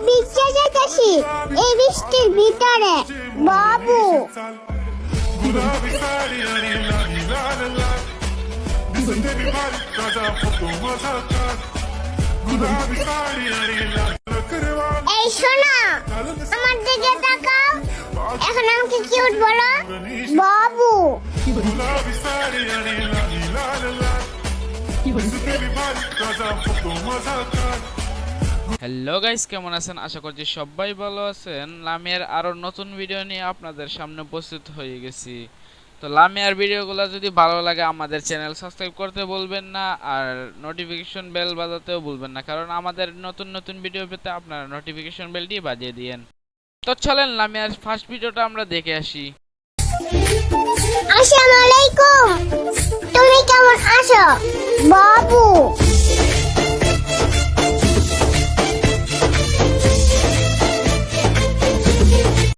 ভিজে যেতেছি এই বৃষ্টির ভিতরে বাবু। गुलाबी साडी आणि लाली लाल लाल दिसते मी भारी ताजा फोटो माझा काढ गुलाबी साडी आणि लाल करवाल এই শোনো, আমার দিকে তাকাও। এখন আমাকে কিউট বলো বাবু। गुलाबी साडी आणि लाली लाल लाल दिसते मी भारी ताजा फोटो माझा काढ। হ্যালো গাইস, কেমন আছেন? আশা করছি সবাই ভালো আছেন। লামিয়ার আরো নতুন ভিডিও নিয়ে আপনাদের সামনে উপস্থিত হয়ে গেছি। তো লামিয়ার ভিডিওগুলো যদি ভালো লাগে আমাদের চ্যানেল সাবস্ক্রাইব করতে বলবেন না, আর নোটিফিকেশন বেল বাজাতেও ভুলবেন না, কারণ আমাদের নতুন নতুন ভিডিও পেতে আপনারা নোটিফিকেশন বেলটি বাজিয়ে দিয়েন। তো চলেন লামিয়ার ফার্স্ট ভিডিওটা আমরা দেখে আসি। আসসালামু আলাইকুম, তুমি কেমন আছো বাবু?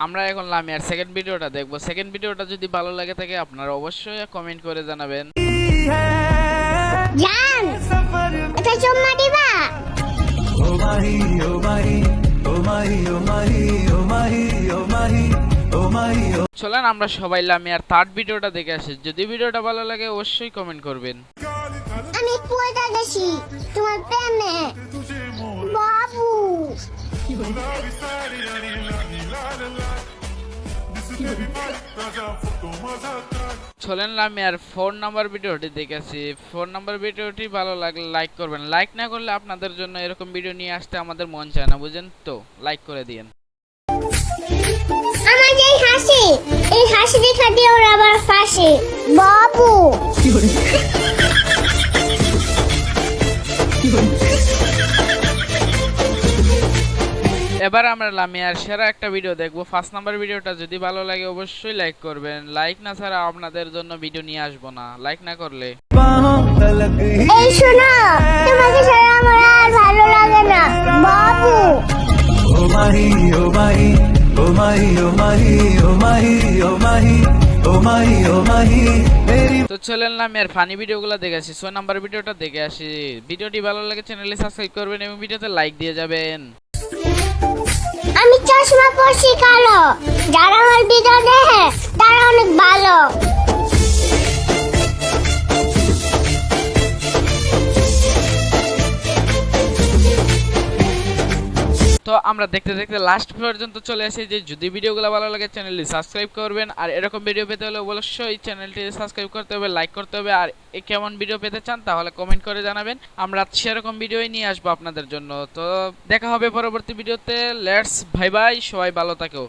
আমরা এখন লামিয়ার সেকেন্ড ভিডিওটা দেখব। সেকেন্ড ভিডিওটা যদি ভালো লাগে থাকে আপনারা অবশ্যই কমেন্ট করে জানাবেন। জান, এটা চুম্মা দিবা? চলেন আমরা সবাই লামিয়ার থার্ড ভিডিওটা দেখে আসি। যদি ভিডিওটা ভালো লাগে অবশ্যই কমেন্ট করবেন। আমি পয়দা গেছি তোমার প্রেমে বাবু। गुलाबी साडी आणि लाली लाल लाल दिसते मी भारी ताजा फोटो माझा काढ চলেন লামিয়ার 4 নাম্বার ভিডিওটি দেখে আসি। 4 নাম্বার ভিডিওটি ভালো লাগলে লাইক করবেন। লাইক না করলে আপনাদের জন্য এরকম ভিডিও নিয়ে আসতে আমাদের মন চায় না, বুঝেন তো? লাইক করে দিয়েন। আমার যে হাসি, এই হাসি দেখা দিয়ে ওরা আবার ফাঁসে বাবু। এবার আমরা লামিয়ার সেরা একটা ভিডিও দেখবো। 5 নাম্বার ভিডিওটা যদি ভালো লাগে অবশ্যই লাইক করবেন। লাইক না ছাড়া আপনাদের জন্য ভিডিও নিয়ে আসবো না, লাইক না করলে। এই শোনো, তোমাকে ছাড়া আমার আর ভালো লাগে না বাবু। তো চলেন লামিয়ার ফানি ভিডিওগুলো দেখে আসি। 6 নাম্বার ভিডিওটা দেখে আসি। ভিডিওটি ভালো লাগে চ্যানেলে সাবস্ক্রাইব করবেন এবং ভিডিওতে লাইক দিয়ে যাবেন। আমি চশমা পরছি কালো, যারা আমার ভিডিও দেখে তারা অনেক ভালো। তো আমরা দেখতে দেখতে লাস্ট পর্যন্ত চলে আসি। যে যদি ভিডিওগুলো ভালো লাগে চ্যানেলটি সাবস্ক্রাইব করবেন, আর এরকম ভিডিও পেতে হলে অবশ্যই চ্যানেলটি সাবস্ক্রাইব করতে হবে, লাইক করতে হবে, আর কেমন ভিডিও পেতে চান তাহলে কমেন্ট করে জানাবেন। আমরা সেরকম ভিডিওই নিয়ে আসবো আপনাদের জন্য। তো দেখা হবে পরবর্তী ভিডিওতে। লেটস বাই বাই, সবাই ভালো থাকো।